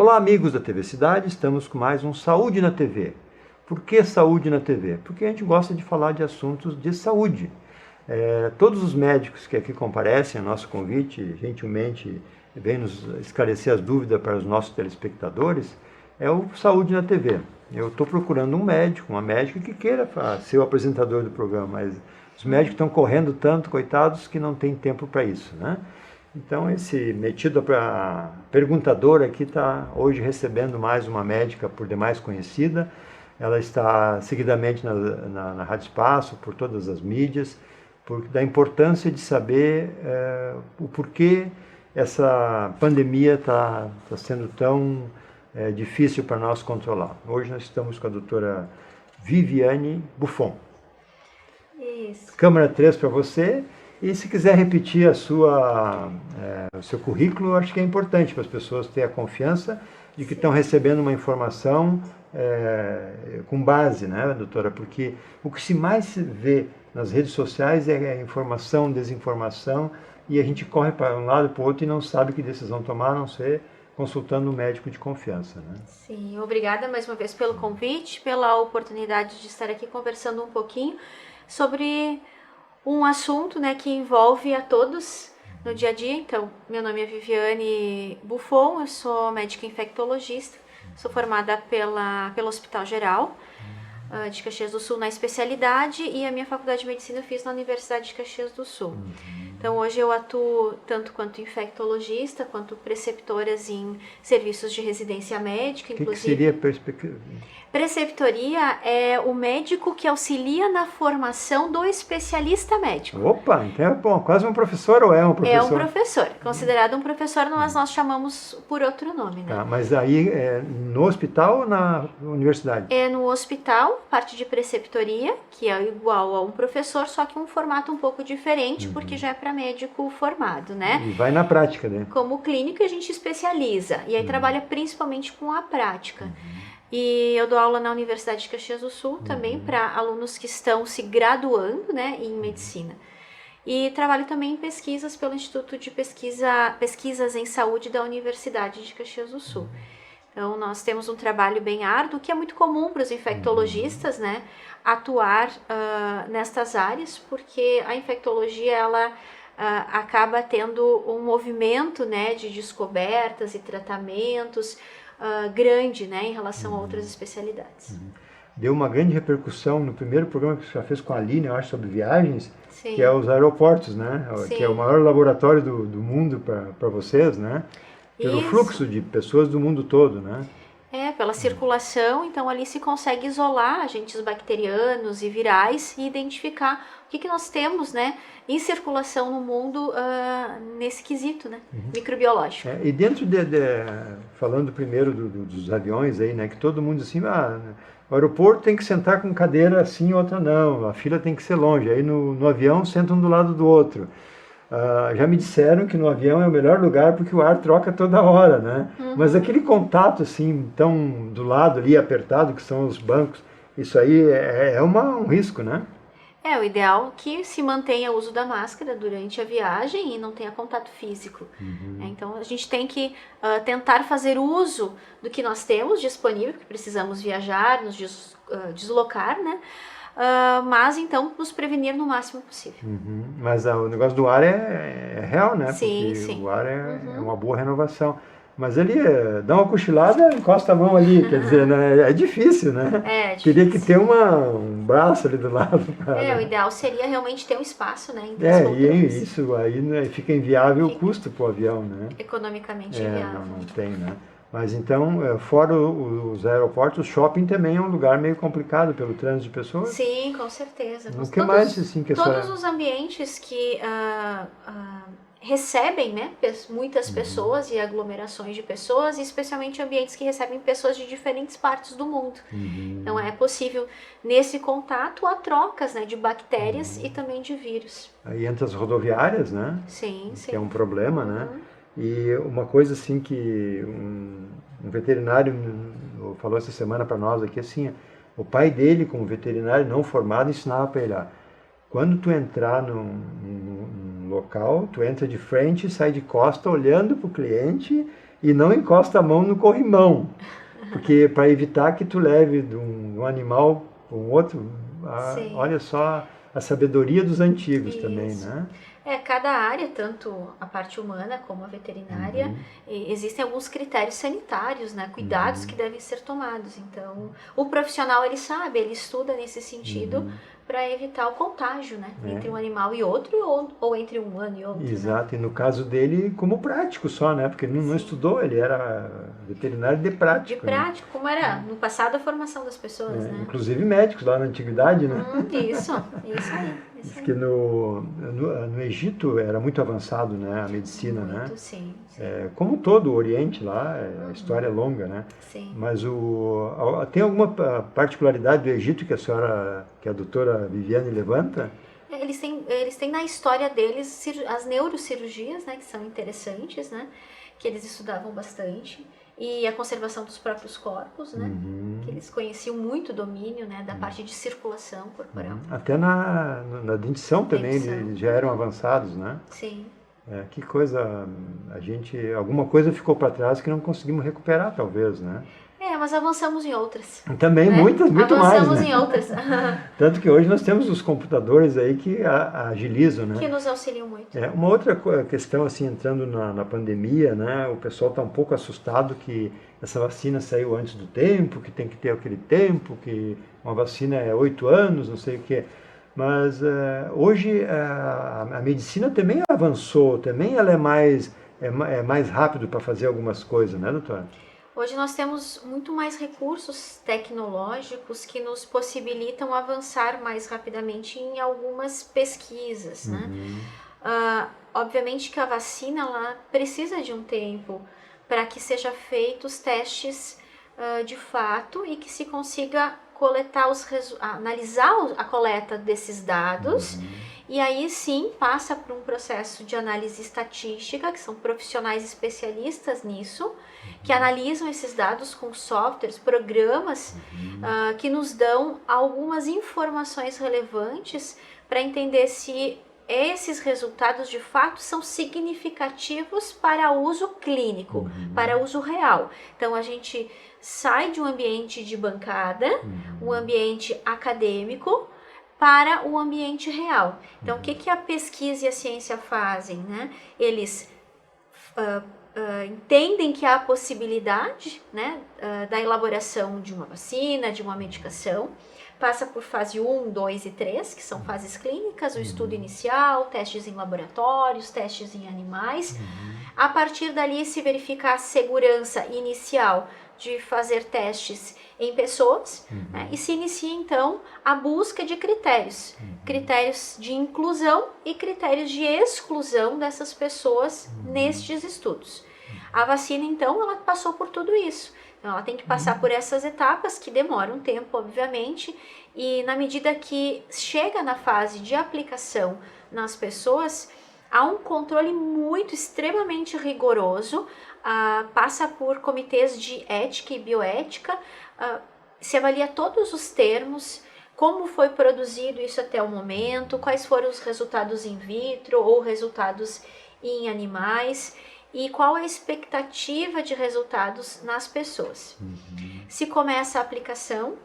Olá, amigos da TV Cidade, estamos com mais um Saúde na TV. Por que Saúde na TV? Porque a gente gosta de falar de assuntos de saúde. Todos os médicos que aqui comparecem a nosso convite, gentilmente vêm nos esclarecer as dúvidas para os nossos telespectadores, é o Saúde na TV. Eu estou procurando um médico, uma médica que queira ser o apresentador do programa, mas os médicos estão correndo tanto, coitados, que não tem tempo para isso, né? Então, esse metido para perguntador aqui está hoje recebendo mais uma médica por demais conhecida. Ela está seguidamente na Rádio Espaço, por todas as mídias, da importância de saber o porquê essa pandemia está sendo tão difícil para nós controlar. Hoje nós estamos com a doutora Viviane Buffon. Isso. Câmara 3 para você. E se quiser repetir o seu currículo, acho que é importante para as pessoas terem a confiança de que estão recebendo uma informação com base, né, doutora? Porque o que se mais se vê nas redes sociais é informação, desinformação, e a gente corre para um lado e para o outro e não sabe que decisão tomar, a não ser consultando um médico de confiança, né? Sim, obrigada mais uma vez pelo convite, pela oportunidade de estar aqui conversando um pouquinho sobre um assunto, né, que envolve a todos no dia a dia. Então, meu nome é Viviane Buffon, eu sou médica infectologista, sou formada pelo Hospital Geral de Caxias do Sul na especialidade, e a minha faculdade de medicina eu fiz na Universidade de Caxias do Sul. Então, hoje eu atuo tanto quanto infectologista, quanto preceptoras em serviços de residência médica, inclusive. O que seria perspectiva? Preceptoria é o médico que auxilia na formação do especialista médico. Opa, então é bom, quase um professor ou é um professor? É um professor, considerado um professor, mas nós chamamos por outro nome, né? Tá, mas aí no hospital ou na universidade? É no hospital, parte de preceptoria, que é igual a um professor, só que um formato um pouco diferente, porque já é para médico formado, né? E vai na prática, né? Como clínica a gente especializa, e aí trabalha principalmente com a prática. E eu dou aula na Universidade de Caxias do Sul também para alunos que estão se graduando, né, em medicina. E trabalho também em pesquisas pelo Instituto de Pesquisas em Saúde da Universidade de Caxias do Sul. Então, nós temos um trabalho bem árduo, que é muito comum para os infectologistas, né, atuar nestas áreas, porque a infectologia, ela acaba tendo um movimento, né, de descobertas e tratamentos grande, né, em relação a outras especialidades. Deu uma grande repercussão no primeiro programa que você já fez com a Aline, eu acho, sobre viagens, Sim. que é os aeroportos, né? Sim. Que é o maior laboratório do mundo para vocês, né? Pelo Isso. fluxo de pessoas do mundo todo, né? Pela circulação, então ali se consegue isolar agentes bacterianos e virais e identificar o que nós temos, né, em circulação no mundo nesse quesito, né, microbiológico. E dentro falando primeiro dos aviões aí, né, que todo mundo assim, o aeroporto tem que sentar com cadeira assim, outra não, a fila tem que ser longe, aí no avião sentam um do lado do outro. Já me disseram que no avião é o melhor lugar porque o ar troca toda hora, né? Mas aquele contato assim, tão do lado ali, apertado, que são os bancos, isso aí é um risco, né? O ideal é que se mantenha o uso da máscara durante a viagem e não tenha contato físico. Então, a gente tem que tentar fazer uso do que nós temos disponível, porque precisamos viajar, nos deslocar, né? Mas então nos prevenir no máximo possível. Mas o negócio do ar é real, né? Sim, porque sim. o ar é uma boa renovação. Mas ele dá uma cochilada, encosta a mão ali, quer dizer, né? É difícil, né? É difícil. Teria que ter um braço ali do lado. O ideal seria realmente ter um espaço, né? Entre e isso aí, né, fica inviável o custo para o avião, né? Economicamente inviável. Não tem, né? Mas então, fora os aeroportos, o shopping também é um lugar meio complicado pelo trânsito de pessoas? Sim, com certeza. O que mais, assim, que todos os ambientes que recebem, né, muitas pessoas e aglomerações de pessoas, e especialmente ambientes que recebem pessoas de diferentes partes do mundo. Então, é possível, nesse contato, há trocas, né, de bactérias e também de vírus. Aí entra as rodoviárias, né? Sim, sim. Que é um problema, né? E uma coisa assim que um veterinário falou essa semana para nós aqui, assim, o pai dele, como veterinário não formado, ensinava para ele, quando tu entrar num local, tu entra de frente, sai de costa olhando para o cliente e não encosta a mão no corrimão, porque para evitar que tu leve de um animal para um outro, olha só a sabedoria dos antigos também, né? Cada área, tanto a parte humana como a veterinária, existem alguns critérios sanitários, né? Cuidados que devem ser tomados. Então, o profissional, ele sabe, ele estuda nesse sentido para evitar o contágio, né? Entre um animal e outro, ou entre um humano e outro. Exato, né? E no caso dele, como prático só, né? Porque ele não estudou, ele era veterinário de prática. De prático, como era no passado a formação das pessoas, né? Inclusive médicos lá na antiguidade, né? Isso aí. Diz que no Egito era muito avançado, né, a medicina, muito, né? Sim. Como todo o Oriente lá, a história é longa, né? Sim. Mas tem alguma particularidade do Egito que a doutora Viviane levanta? Eles têm na história deles as neurocirurgias, né, que são interessantes, né? Que eles estudavam bastante. E a conservação dos próprios corpos, né? Que eles conheciam muito o domínio, né, da parte de circulação corporal. Até na dentição também eles já eram avançados, né? Sim. Que coisa, alguma coisa ficou para trás que não conseguimos recuperar, talvez, né? Mas avançamos em outras. Também, né? muito mais, avançamos né? em outras. Tanto que hoje nós temos os computadores aí que agilizam, né? Que nos auxiliam muito. Uma outra questão, assim, entrando na pandemia, né? O pessoal está um pouco assustado que essa vacina saiu antes do tempo, que tem que ter aquele tempo, que uma vacina é 8 anos, não sei o quê. Mas hoje a medicina também avançou, também ela é mais rápido para fazer algumas coisas, né, doutora? Hoje nós temos muito mais recursos tecnológicos que nos possibilitam avançar mais rapidamente em algumas pesquisas, né? Obviamente que a vacina ela precisa de um tempo para que sejam feitos testes de fato e que se consiga coletar analisar a coleta desses dados. E aí sim passa por um processo de análise estatística, que são profissionais especialistas nisso, que analisam esses dados com softwares, programas que nos dão algumas informações relevantes para entender se esses resultados de fato são significativos para uso clínico, para uso real. Então a gente sai de um ambiente de bancada, um ambiente acadêmico, para o ambiente real. Então, o que a pesquisa e a ciência fazem, né? Eles entendem que há a possibilidade, né, da elaboração de uma vacina, de uma medicação, passa por fase 1, 2 e 3, que são fases clínicas, o estudo inicial, testes em laboratórios, testes em animais. A partir dali se verifica a segurança inicial de fazer testes em pessoas, né, e se inicia então a busca de critérios, critérios de inclusão e critérios de exclusão dessas pessoas nestes estudos. A vacina então ela passou por tudo isso, então ela tem que passar por essas etapas que demoram um tempo, obviamente, e na medida que chega na fase de aplicação nas pessoas, há um controle extremamente rigoroso, passa por comitês de ética e bioética, se avalia todos os termos, como foi produzido isso até o momento, quais foram os resultados in vitro ou resultados em animais e qual a expectativa de resultados nas pessoas. Se começa a aplicação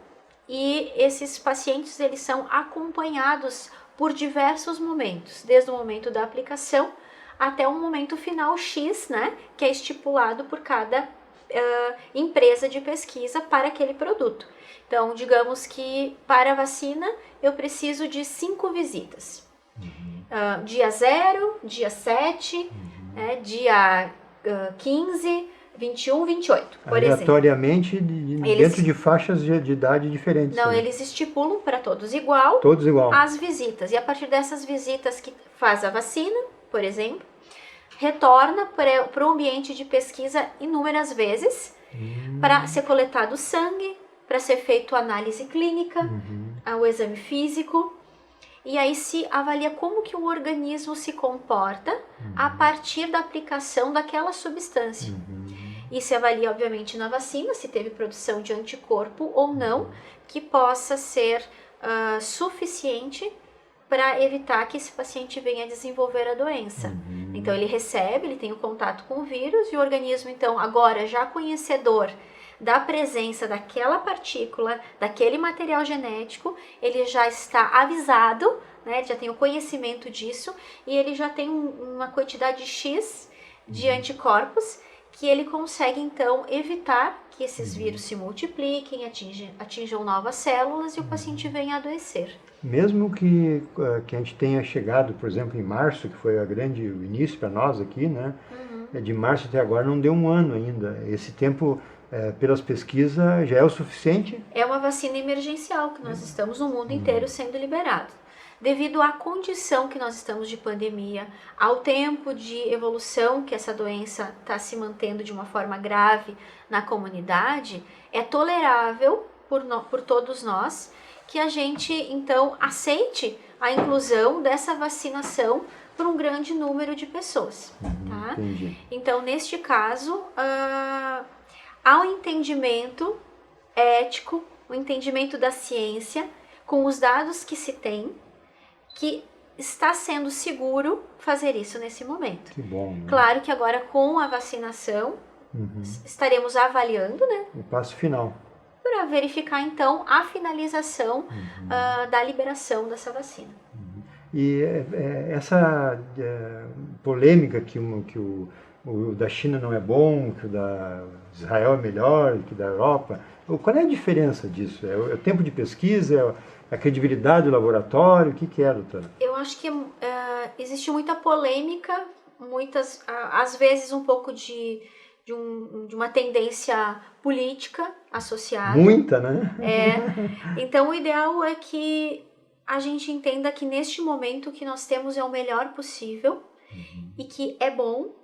e esses pacientes eles são acompanhados por diversos momentos, desde o momento da aplicação até o momento final X, né, que é estipulado por cada empresa de pesquisa para aquele produto. Então, digamos que para a vacina eu preciso de 5 visitas. Dia 0, dia 7, dia 15, 21, 28, por aleatoriamente, exemplo. Dentro de faixas de idade diferentes. Não, eles estipulam para todos igual as visitas. E a partir dessas visitas que faz a vacina, por exemplo, retorna para o ambiente de pesquisa inúmeras vezes para ser coletado sangue, para ser feito análise clínica, o exame físico, e aí se avalia como que o organismo se comporta a partir da aplicação daquela substância. E se avalia, obviamente, na vacina, se teve produção de anticorpo ou não, que possa ser suficiente para evitar que esse paciente venha a desenvolver a doença. Então ele recebe, ele tem o contato com o vírus e o organismo, então, agora já conhecedor da presença daquela partícula, daquele material genético, ele já está avisado, né, já tem o conhecimento disso e ele já tem uma quantidade X de anticorpos que ele consegue então evitar que esses vírus se multipliquem, atinjam novas células e o paciente venha a adoecer. Mesmo que a gente tenha chegado, por exemplo, em março, que foi o início para nós aqui, né? De março até agora não deu um ano ainda. Esse tempo, pelas pesquisas, já é o suficiente? É uma vacina emergencial que nós estamos no mundo inteiro sendo liberado. Devido à condição que nós estamos de pandemia, ao tempo de evolução que essa doença está se mantendo de uma forma grave na comunidade, é tolerável por todos nós que a gente, então, aceite a inclusão dessa vacinação para um grande número de pessoas. Tá? Entendi. Então, neste caso, há um entendimento ético, um entendimento da ciência, com os dados que se tem, que está sendo seguro fazer isso nesse momento. Que bom, né? Claro que agora com a vacinação, estaremos avaliando, né? O passo final. Para verificar então a finalização da liberação dessa vacina. E essa polêmica que o da China não é bom, que o da Israel é melhor, que o da Europa, qual é a diferença disso? É o tempo de pesquisa, é a credibilidade do laboratório, o que é, doutora? Eu acho que existe muita polêmica, às vezes um pouco de uma tendência política associada. Muita, né? Então o ideal é que a gente entenda que neste momento o que nós temos é o melhor possível e que é bom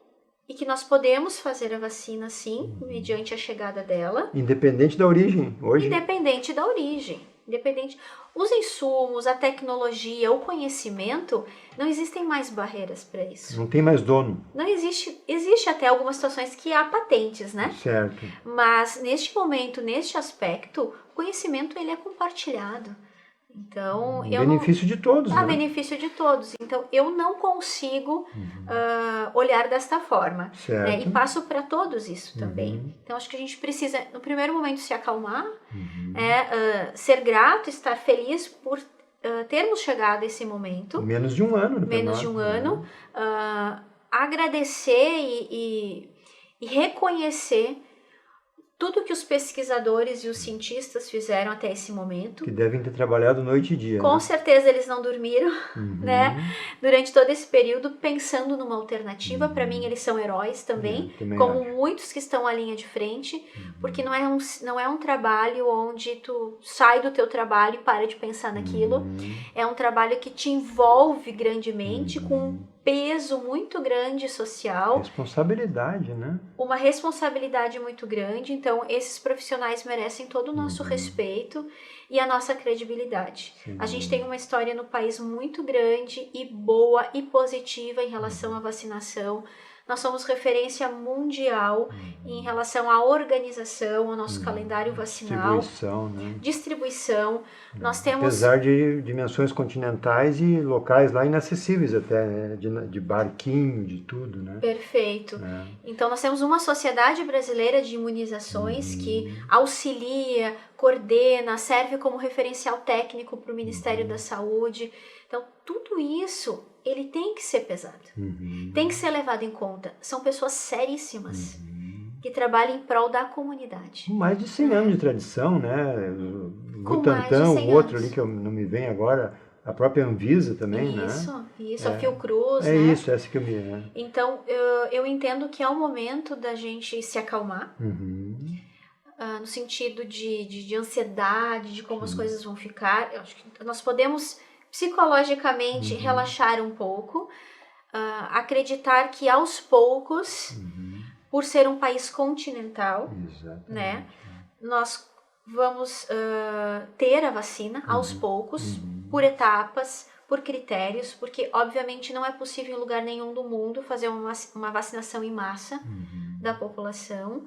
e que nós podemos fazer a vacina sim, mediante a chegada dela. Independente da origem, hoje? Independente da origem. Os insumos, a tecnologia, o conhecimento, não existem mais barreiras para isso. Não tem mais dono. Não existe até algumas situações que há patentes, né? Certo. Mas neste momento, neste aspecto, o conhecimento ele é compartilhado. Então, Benefício de todos, né? benefício de todos. Então, eu não consigo olhar desta forma. Certo. Né? E passo para todos isso também. Então, acho que a gente precisa, no primeiro momento, se acalmar, ser grato, estar feliz por termos chegado a esse momento. Menos de um ano. Menos de um ano. Agradecer e reconhecer tudo que os pesquisadores e os cientistas fizeram até esse momento. Que devem ter trabalhado noite e dia. Com certeza eles não dormiram, né? Durante todo esse período, pensando numa alternativa. Para mim, eles são heróis também como acho. muitos que estão à linha de frente, porque não é um trabalho onde tu sai do teu trabalho e para de pensar naquilo. É um trabalho que te envolve grandemente, com um peso muito grande social. Responsabilidade, né? Uma responsabilidade muito grande. Então, esses profissionais merecem todo o nosso respeito e a nossa credibilidade. Sim. A gente tem uma história no país muito grande e boa e positiva em relação à vacinação. Nós somos referência mundial em relação à organização, ao nosso calendário vacinal. Distribuição, né? Distribuição. Nós temos... Apesar de dimensões continentais e locais lá inacessíveis até, né? De barquinho, de tudo, né? Perfeito. Então, nós temos uma sociedade brasileira de imunizações que auxilia, coordena, serve como referencial técnico para o Ministério da Saúde. Então, tudo isso, ele tem que ser pesado. Tem que ser levado em conta. São pessoas seríssimas que trabalham em prol da comunidade. Com mais de 100 anos de tradição, né? O Com mais de Butantan, 100 o outro anos. ali que não me vem agora, a própria Anvisa também, né? Isso, a Fiocruz, É né? isso, essa que eu me... Né? Então, eu entendo que é o momento da gente se acalmar, no sentido de ansiedade, de como as coisas vão ficar. Eu acho que nós podemos psicologicamente relaxar um pouco, acreditar que aos poucos, por ser um país continental, né, nós vamos ter a vacina aos poucos, por etapas, por critérios, porque obviamente não é possível em lugar nenhum do mundo fazer uma vacinação em massa da população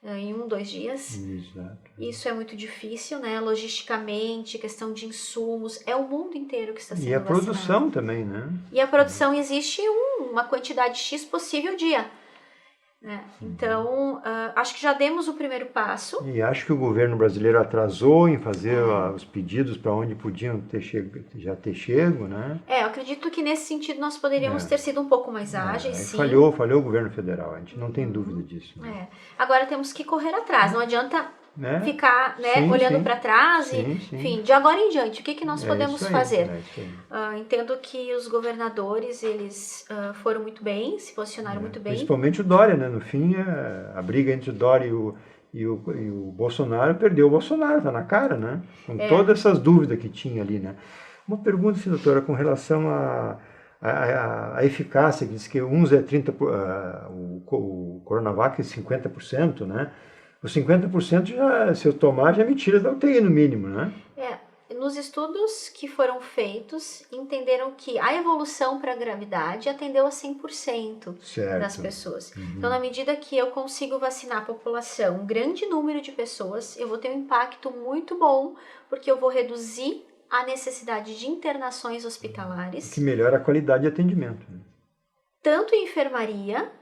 em 1-2 dias. Exato. Isso é muito difícil, né? Logisticamente, questão de insumos, é o mundo inteiro que está sendo vacinado. E a produção também, né? E a produção existe uma quantidade X possível dia. Né? Então, acho que já demos o primeiro passo. E acho que o governo brasileiro atrasou em fazer os pedidos para onde podiam já ter chego, né? Eu acredito que nesse sentido nós poderíamos ter sido um pouco mais ágeis, sim. Falhou o governo federal, a gente não tem dúvida disso. Né? Agora temos que correr atrás, não adianta ficar Sim, olhando para trás sim. enfim, de agora em diante, o que nós podemos fazer? Isso aí. Entendo que os governadores, eles foram muito bem, se posicionaram muito bem. Principalmente o Dória, né? No fim, a briga entre o Dória e o Bolsonaro, perdeu o Bolsonaro, tá na cara, né? Com todas essas dúvidas que tinha ali, né? Uma pergunta, doutora, com relação à eficácia, que diz que uns é 30%, o Coronavac é 50%, né? Os 50% já, se eu tomar, já me tira da UTI no mínimo, né? Nos estudos que foram feitos, entenderam que a evolução para a gravidade atendeu a 100% das pessoas. Então, na medida que eu consigo vacinar a população, um grande número de pessoas, eu vou ter um impacto muito bom, porque eu vou reduzir a necessidade de internações hospitalares. Que melhora a qualidade de atendimento. Né? Tanto em enfermaria,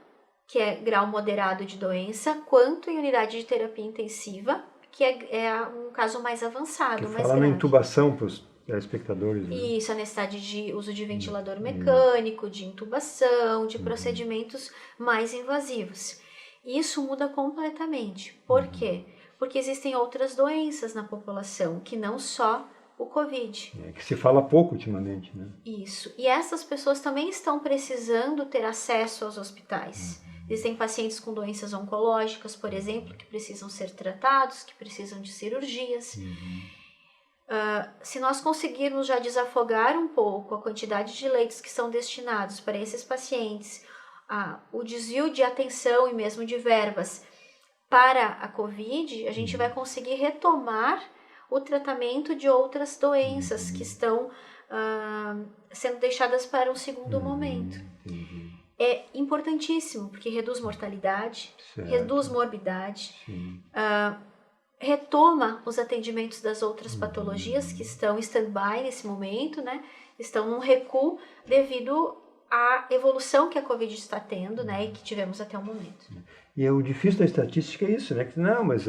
que é grau moderado de doença, quanto em unidade de terapia intensiva, que é um caso mais avançado, mais grave. Fala na intubação para os telespectadores. Né? Isso, a necessidade de uso de ventilador mecânico, de intubação, de procedimentos mais invasivos. Isso muda completamente. Por quê? Porque existem outras doenças na população, que não só o Covid. Que se fala pouco ultimamente, né? Isso. E essas pessoas também estão precisando ter acesso aos hospitais. Existem pacientes com doenças oncológicas, por exemplo, que precisam ser tratados, que precisam de cirurgias. Se nós conseguirmos já desafogar um pouco a quantidade de leitos que são destinados para esses pacientes, o desvio de atenção e mesmo de verbas para a Covid, a gente vai conseguir retomar o tratamento de outras doenças que estão sendo deixadas para um segundo momento. É importantíssimo, porque reduz mortalidade, reduz morbidade, retoma os atendimentos das outras patologias que estão em stand-by nesse momento, né? Estão num recuo devido à evolução que a Covid está tendo, né? E que tivemos até o momento. E o difícil da estatística é isso, né? Que não, mas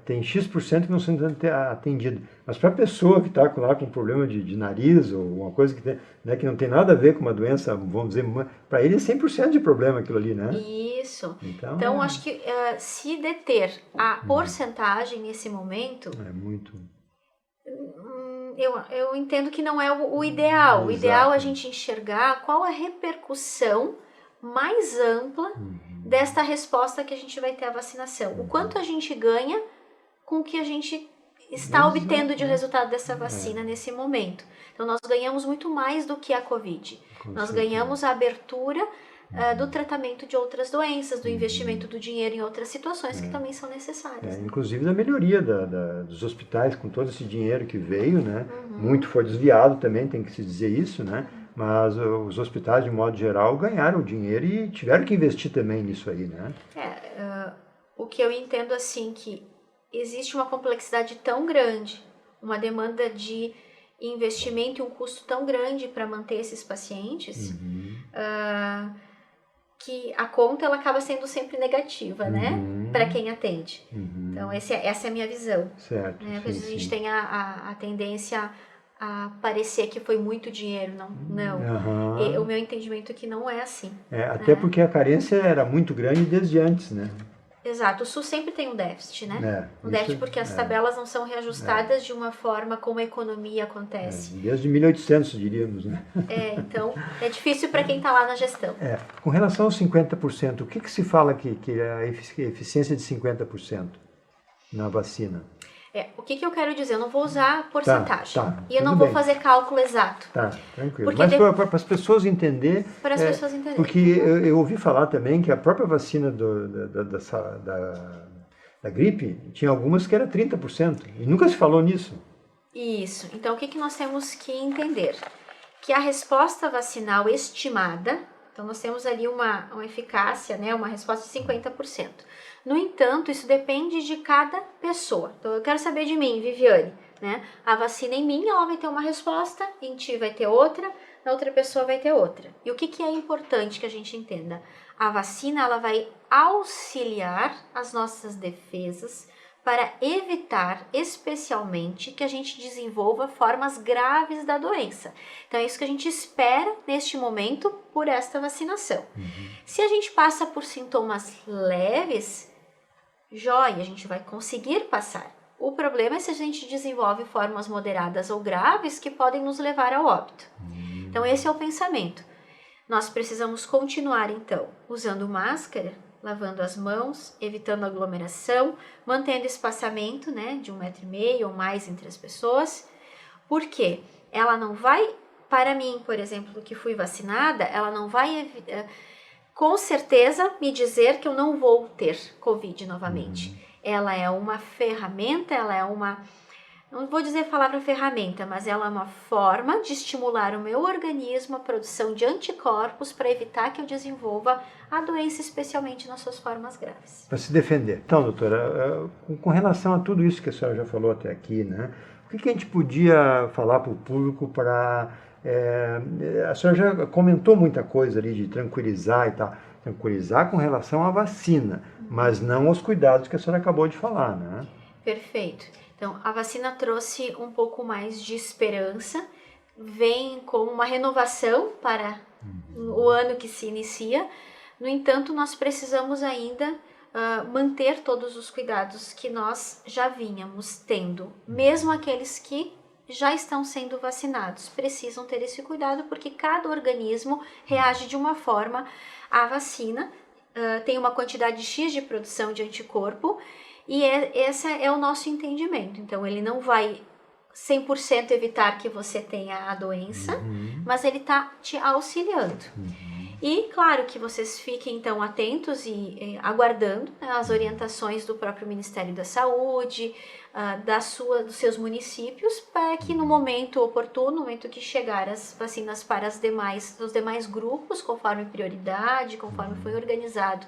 tem X% que não são atendidos. Mas para a pessoa que está lá com problema de nariz ou uma coisa que não tem nada a ver com uma doença, vamos dizer, para ele é 100% de problema aquilo ali, né? Isso. Então acho que se deter a porcentagem nesse momento... É muito... Eu entendo que não é o ideal. O ideal é a gente enxergar qual a repercussão mais ampla desta resposta que a gente vai ter à vacinação. O quanto a gente ganha com o que a gente está obtendo de resultado dessa vacina nesse momento. Então, nós ganhamos muito mais do que a Covid. Nós ganhamos a abertura do tratamento de outras doenças, do investimento do dinheiro em outras situações que também são necessárias. Inclusive da melhoria dos hospitais com todo esse dinheiro que veio, né? Muito foi desviado também, tem que se dizer isso, né? Mas os hospitais, de modo geral, ganharam dinheiro e tiveram que investir também nisso aí, né? O que eu entendo, assim, que existe uma complexidade tão grande, uma demanda de investimento e um custo tão grande para manter esses pacientes, que a conta ela acaba sendo sempre negativa, né? Para quem atende. Então, essa é a minha visão. Certo. Né? Às vezes a gente tem a tendência a parecer que foi muito dinheiro. Não. O meu entendimento é que não é assim. Até porque a carência era muito grande desde antes, né? Exato. O SUS sempre tem um déficit, né? Um déficit porque as tabelas não são reajustadas de uma forma como a economia acontece. Desde 1800, diríamos, né? Então é difícil para quem está lá na gestão. Com relação aos 50%, o que se fala que é a eficiência de 50% na vacina? O que eu quero dizer? Eu não vou usar porcentagem. E eu não bem. vou fazer cálculo exato. Tranquilo. Mas para as pessoas entenderem... Para as pessoas entenderem. Porque eu ouvi falar também que a própria vacina da gripe tinha algumas que era 30%. E nunca se falou nisso. Isso. Então, o que nós temos que entender? Que a resposta vacinal estimada... Então, nós temos ali uma eficácia, né, uma resposta de 50%. No entanto, isso depende de cada pessoa. Então, eu quero saber de mim, Viviane, né? A vacina em mim, ela vai ter uma resposta, em ti vai ter outra, na outra pessoa vai ter outra. E o que é importante que a gente entenda? A vacina, ela vai auxiliar as nossas defesas para evitar, especialmente, que a gente desenvolva formas graves da doença. Então, é isso que a gente espera neste momento por esta vacinação. Se a gente passa por sintomas leves, joia, a gente vai conseguir passar. O problema é se a gente desenvolve formas moderadas ou graves que podem nos levar ao óbito. Então, esse é o pensamento. Nós precisamos continuar, então, usando máscara, lavando as mãos, evitando aglomeração, mantendo espaçamento, né, de 1,5 m ou mais entre as pessoas. Por quê? Ela não vai, para mim, por exemplo, que fui vacinada, ela não vai, com certeza, me dizer que eu não vou ter Covid novamente. Ela é uma ferramenta, ela é uma... Não vou dizer a palavra ferramenta, mas ela é uma forma de estimular o meu organismo a produção de anticorpos para evitar que eu desenvolva a doença, especialmente nas suas formas graves. Para se defender. Então, doutora, com relação a tudo isso que a senhora já falou até aqui, né? O que a gente podia falar para o público para... a senhora já comentou muita coisa ali de tranquilizar e tal. Tranquilizar com relação à vacina, mas não aos cuidados que a senhora acabou de falar, né? Perfeito. Então, a vacina trouxe um pouco mais de esperança, vem como uma renovação para o ano que se inicia. No entanto, nós precisamos ainda manter todos os cuidados que nós já vínhamos tendo. Mesmo aqueles que já estão sendo vacinados precisam ter esse cuidado, porque cada organismo reage de uma forma à vacina, tem uma quantidade X de produção de anticorpo, e esse é o nosso entendimento. Então, ele não vai 100% evitar que você tenha a doença, mas ele está te auxiliando. E, claro, que vocês fiquem, então, atentos e aguardando, né, as orientações do próprio Ministério da Saúde, dos seus municípios, para que no momento oportuno, no momento que chegar as vacinas para os demais grupos, conforme prioridade, conforme foi organizado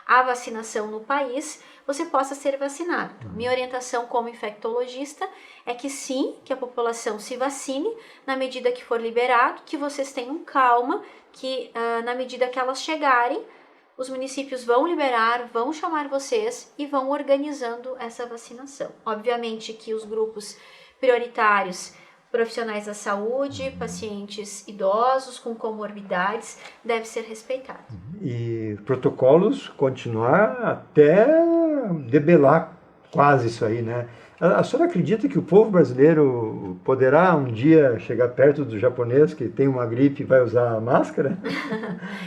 a vacinação no país, você possa ser vacinado. Então, minha orientação como infectologista é que sim, que a população se vacine na medida que for liberado, que vocês tenham calma, que na medida que elas chegarem, os municípios vão liberar, vão chamar vocês e vão organizando essa vacinação. Obviamente que os grupos prioritários, profissionais da saúde, pacientes idosos com comorbidades, deve ser respeitado. E protocolos continuar até debelar quase isso aí, né? A senhora acredita que o povo brasileiro poderá um dia chegar perto do japonês que tem uma gripe e vai usar máscara?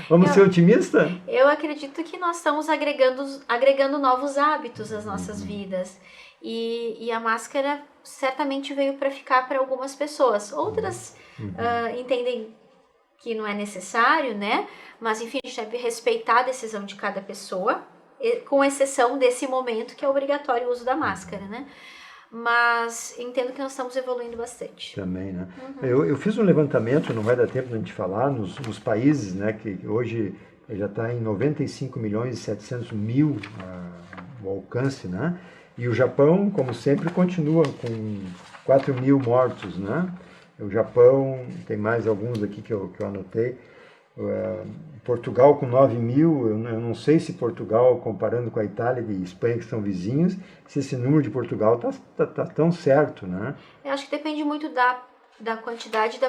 Vamos ser otimistas? Eu acredito que nós estamos agregando novos hábitos às nossas vidas. E a máscara certamente veio para ficar para algumas pessoas. Outras entendem que não é necessário, né? Mas, enfim, a gente deve respeitar a decisão de cada pessoa, com exceção desse momento que é obrigatório o uso da máscara, né? Mas entendo que nós estamos evoluindo bastante. Também, né? Eu fiz um levantamento, não vai dar tempo de a gente falar, nos países, né, que hoje já está em 95.700.000 o alcance, né? E o Japão, como sempre, continua com 4.000 mortos, né? O Japão, tem mais alguns aqui que eu anotei. Portugal com 9.000, eu não sei se Portugal, comparando com a Itália e Espanha, que são vizinhos, se esse número de Portugal tá tão certo, né? Eu acho que depende muito da quantidade, do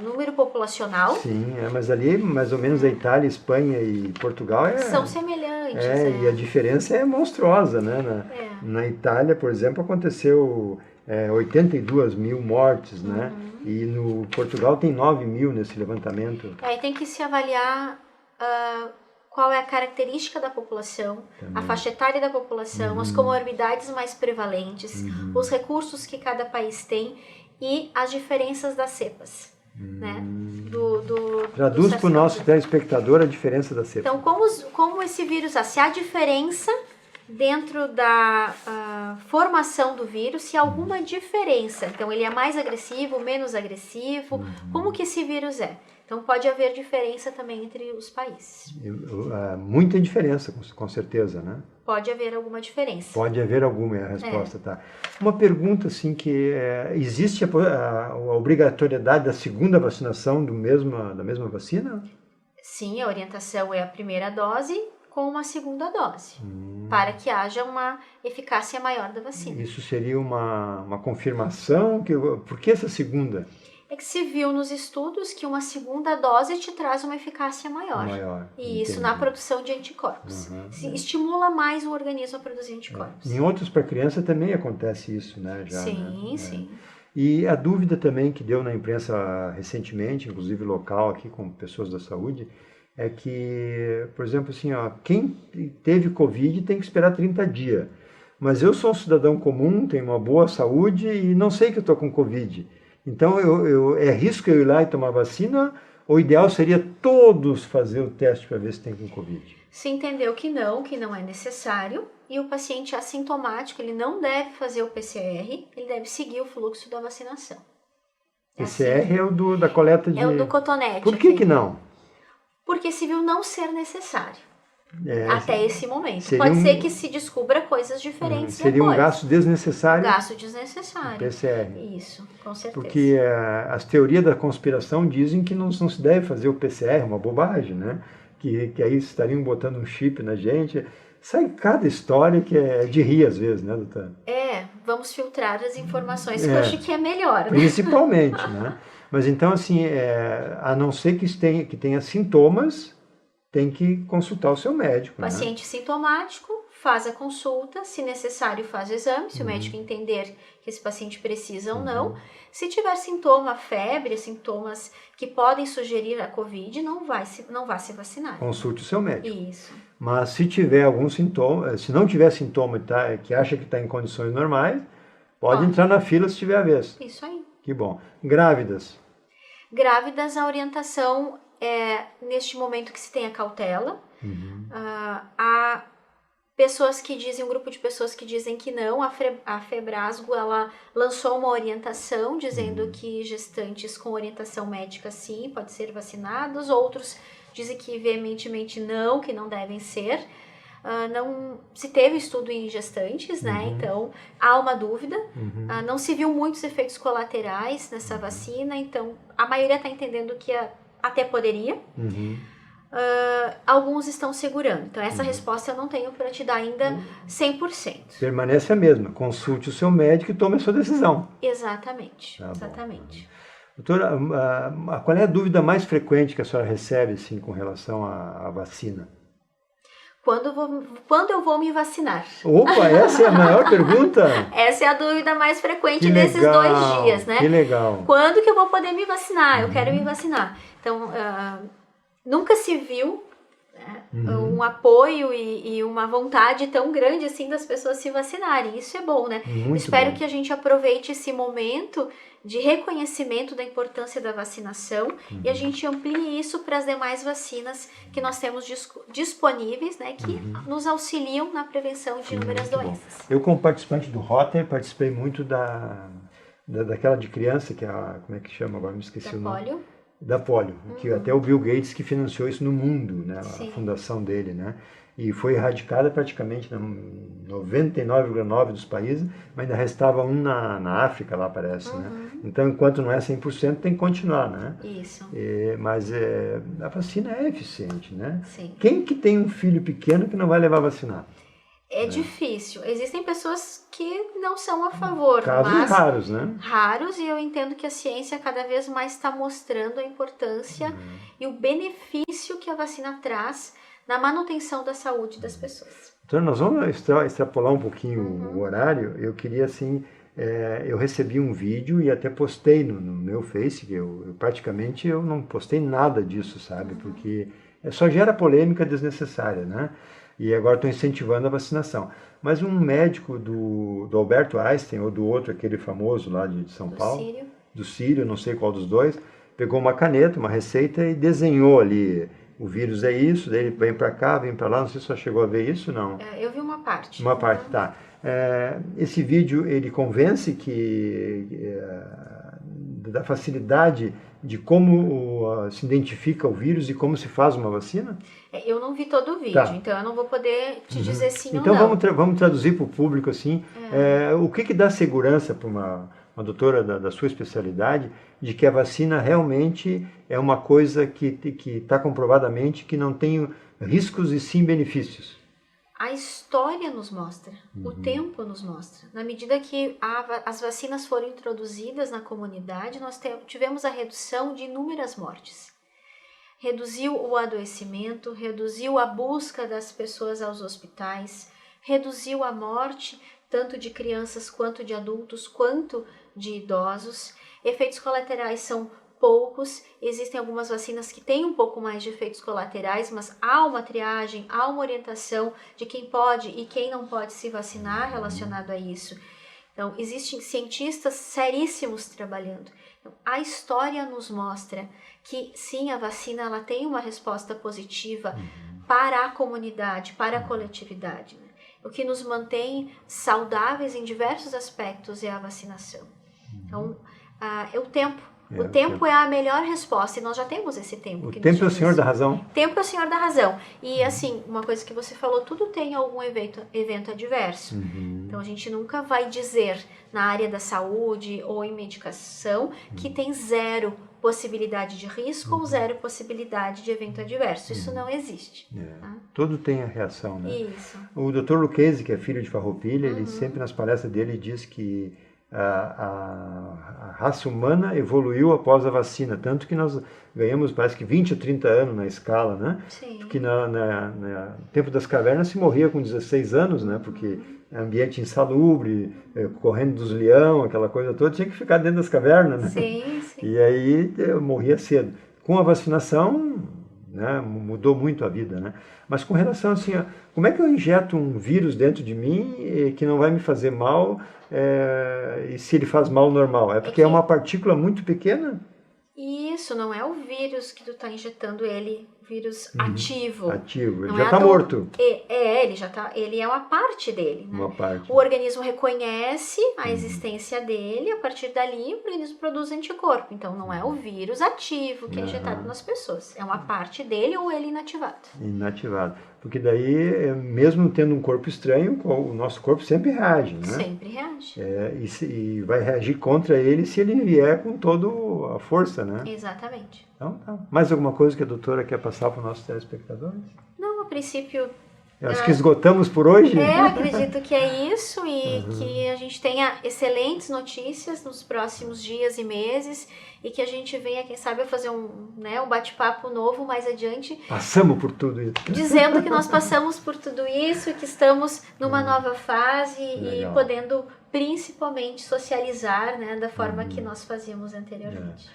número populacional. Sim, mas ali, mais ou menos, a Itália, Espanha e Portugal são semelhantes. E a diferença é monstruosa, né? Na Itália, por exemplo, aconteceu 82.000 mortes, né? E no Portugal tem 9.000 nesse levantamento. E tem que se avaliar qual é a característica da população, a faixa etária da população, as comorbidades mais prevalentes, os recursos que cada país tem e as diferenças das cepas. Né? Traduz para o nosso telespectador a diferença da cepa. Então, como esse vírus, se há diferença dentro da formação do vírus, se há alguma diferença. Então, ele é mais agressivo, menos agressivo, como que esse vírus é. Então pode haver diferença também entre os países. Muita diferença, com certeza, né? Pode haver alguma diferença. Pode haver alguma, é a resposta, tá. Uma pergunta, assim, que existe a obrigatoriedade da segunda vacinação da mesma vacina? Sim, a orientação é a primeira dose com uma segunda dose, para que haja uma eficácia maior da vacina. Isso seria uma confirmação? Por que essa segunda? É que se viu nos estudos que uma segunda dose te traz uma eficácia maior. E isso na produção de anticorpos. Estimula mais o organismo a produzir anticorpos. Em outros, para criança também acontece isso, né? Já, sim, né? sim. E a dúvida também que deu na imprensa recentemente, inclusive local aqui com pessoas da saúde, é que, por exemplo, assim, ó, quem teve Covid tem que esperar 30 dias. Mas eu sou um cidadão comum, tenho uma boa saúde e não sei que eu estou com Covid. Então, é risco eu ir lá e tomar vacina? Ou o ideal seria todos fazer o teste para ver se tem com Covid? Se entendeu que não é necessário, e o paciente assintomático, ele não deve fazer o PCR, ele deve seguir o fluxo da vacinação. PCR é o da coleta de... É o do cotonete. Por que não? Porque se viu não ser necessário. Até esse momento. Pode ser que se descubra coisas diferentes seria depois. Um gasto desnecessário. Gasto desnecessário. PCR. Isso, com certeza. Porque as teorias da conspiração dizem que não se deve fazer o PCR, uma bobagem, né? Que aí estariam botando um chip na gente. Sai cada história que é de rir às vezes, né, doutora? Vamos filtrar as informações, que eu acho que é melhor, né? Principalmente, né? Mas então, assim, a não ser que tenha sintomas, tem que consultar o seu médico. Paciente sintomático, faz a consulta, se necessário faz o exame, se o médico entender que esse paciente precisa ou não. Se tiver sintoma, febre, sintomas que podem sugerir a Covid, não vai se vacinar. Consulte o seu médico. Isso. Mas se tiver algum sintoma, se não tiver sintoma que acha que está em condições normais, pode entrar na fila se tiver a vez. Isso aí. Que bom. Grávidas. Grávidas, a orientação é neste momento que se tenha cautela. Há pessoas que dizem, um grupo de pessoas que dizem que não. A Febrasgo, ela lançou uma orientação dizendo que gestantes com orientação médica sim, pode ser vacinados. Outros dizem que veementemente não, que não devem ser. Não se teve estudo em gestantes, né? Então há uma dúvida. Não se viu muitos efeitos colaterais nessa vacina, então a maioria está entendendo que até poderia. Alguns estão segurando. Então essa resposta eu não tenho para te dar ainda 100%. Permanece a mesma. Consulte o seu médico e tome a sua decisão. Exatamente. Exatamente. Doutora, qual é a dúvida mais frequente que a senhora recebe assim, com relação à vacina? Quando eu vou me vacinar? Opa, essa é a maior pergunta? Essa é a dúvida mais frequente desses 2 dias, né? Que legal. Quando que eu vou poder me vacinar? Eu quero me vacinar. Então, nunca se viu um apoio e uma vontade tão grande assim das pessoas se vacinarem. Isso é bom, né? Espero que a gente aproveite esse momento de reconhecimento da importância da vacinação e a gente amplie isso para as demais vacinas que nós temos disponíveis, né, que nos auxiliam na prevenção de inúmeras doenças. Eu, como participante do Rotary, participei muito daquela de criança, que é como é que chama agora? Me esqueci o nome. Polio. Da polio, que até o Bill Gates que financiou isso no mundo, né, Sim. a fundação dele, né? E foi erradicada praticamente em 99,9% dos países, mas ainda restava um na África lá, parece, né? Então, enquanto não é 100%, tem que continuar, né? Isso. Mas a vacina é eficiente, né? Sim. Quem que tem um filho pequeno que não vai levar a vacinar? É difícil. Existem pessoas que não são a favor. Casos raros, né? Raros, e eu entendo que a ciência cada vez mais está mostrando a importância e o benefício que a vacina traz na manutenção da saúde das pessoas. Então, nós vamos extrapolar um pouquinho o horário. Eu queria, assim, eu recebi um vídeo e até postei no meu Face, que eu praticamente não postei nada disso, sabe? Porque só gera polêmica desnecessária, né? E agora estou incentivando a vacinação. Mas um médico do Albert Einstein, ou do outro, aquele famoso lá de São Paulo, do Sírio, não sei qual dos dois, pegou uma caneta, uma receita e desenhou ali: o vírus é isso, daí ele vem para cá, vem para lá. Não sei se você chegou a ver isso, não? Eu vi uma parte. Uma parte, tá. Esse vídeo, ele convence da facilidade de como se identifica o vírus e como se faz uma vacina? Eu não vi todo o vídeo, Tá. então eu não vou poder te dizer sim Então ou não. vamos traduzir para o público assim, o que dá segurança para uma doutora da sua especialidade de que a vacina realmente é uma coisa que está comprovadamente que não tem riscos e sim benefícios? A história nos mostra, o tempo nos mostra. Na medida que as vacinas foram introduzidas na comunidade, nós tivemos a redução de inúmeras mortes. Reduziu o adoecimento, reduziu a busca das pessoas aos hospitais, reduziu a morte tanto de crianças quanto de adultos, quanto de idosos. Efeitos colaterais são poucos, existem algumas vacinas que têm um pouco mais de efeitos colaterais, mas há uma triagem, há uma orientação de quem pode e quem não pode se vacinar relacionado a isso. Então, existem cientistas seríssimos trabalhando. Então, a história nos mostra que sim, a vacina ela tem uma resposta positiva para a comunidade, para a coletividade, né? O que nos mantém saudáveis em diversos aspectos é a vacinação. Então, é o tempo. O tempo é a melhor resposta e nós já temos esse tempo. O tempo é o senhor da razão. Tempo é o senhor da razão. E assim, uma coisa que você falou, tudo tem algum evento adverso. Então a gente nunca vai dizer na área da saúde ou em medicação que tem zero possibilidade de risco ou zero possibilidade de evento adverso. Isso não existe. Tá? Tudo tem a reação, né? Isso. O Dr. Lucchesi, que é filho de Farroupilha, ele sempre nas palestras dele diz que a raça humana evoluiu após a vacina, tanto que nós ganhamos parece que 20 ou 30 anos na escala, né? Sim. Porque no tempo das cavernas se morria com 16 anos, né? Porque ambiente insalubre, correndo dos leão, aquela coisa toda, tinha que ficar dentro das cavernas, né? Sim, sim. E aí eu morria cedo. Com a vacinação, né, mudou muito a vida, né? Mas com relação assim, como é que eu injeto um vírus dentro de mim que não vai me fazer mal, e se ele faz mal normal? É porque é uma partícula muito pequena? Isso, não é o vírus que tu tá injetando ele, vírus ativo. Ativo, ele Não já é está morto. Ele é uma parte dele, né? Uma parte. O organismo reconhece a existência dele, a partir dali o organismo produz anticorpo. Então não é o vírus ativo que é injetado nas pessoas, é uma parte dele ou ele inativado. Inativado. Porque daí, mesmo tendo um corpo estranho, o nosso corpo sempre reage, né? Sempre reage. E vai reagir contra ele se ele vier com toda a força, né? Exatamente. Então, tá. Mais alguma coisa que a doutora quer passar para os nossos telespectadores? Não, a princípio... Eu acho que esgotamos por hoje. Acredito que é isso e que a gente tenha excelentes notícias nos próximos dias e meses e que a gente venha, quem sabe, a fazer um bate-papo novo mais adiante. Passamos por tudo isso. Dizendo que nós passamos por tudo isso, que estamos numa nova fase Legal. e podendo principalmente socializar, né, da forma que nós fazíamos anteriormente.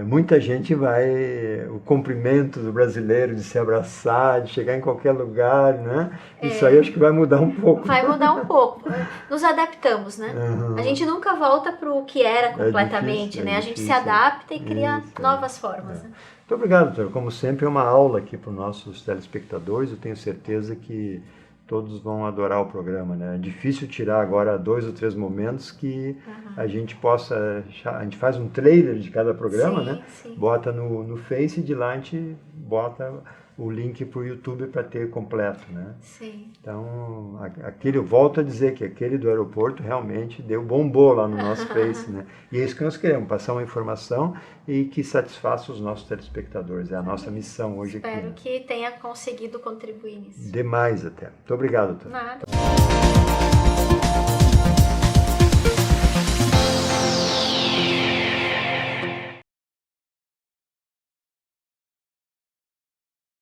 Muita gente o cumprimento do brasileiro de se abraçar, de chegar em qualquer lugar, né? Isso aí acho que vai mudar um pouco. Vai mudar um pouco. Nos adaptamos, né? A gente nunca volta para o que era completamente, né? A gente se adapta e cria novas formas. Né? Muito obrigado, doutor. Como sempre, é uma aula aqui para os nossos telespectadores. Eu tenho certeza que todos vão adorar o programa, né? É difícil tirar agora 2 ou 3 momentos que a gente possa... A gente faz um trailer de cada programa, né? Sim. Bota no Face e de lá a gente bota o link para o YouTube para ter completo, né? Sim. Então, eu volto a dizer que aquele do aeroporto realmente bombou lá no nosso Face, né? E é isso que nós queremos, passar uma informação e que satisfaça os nossos telespectadores. É a nossa missão hoje aqui. Espero que tenha conseguido contribuir nisso. Demais até. Muito obrigado, doutor. Nada.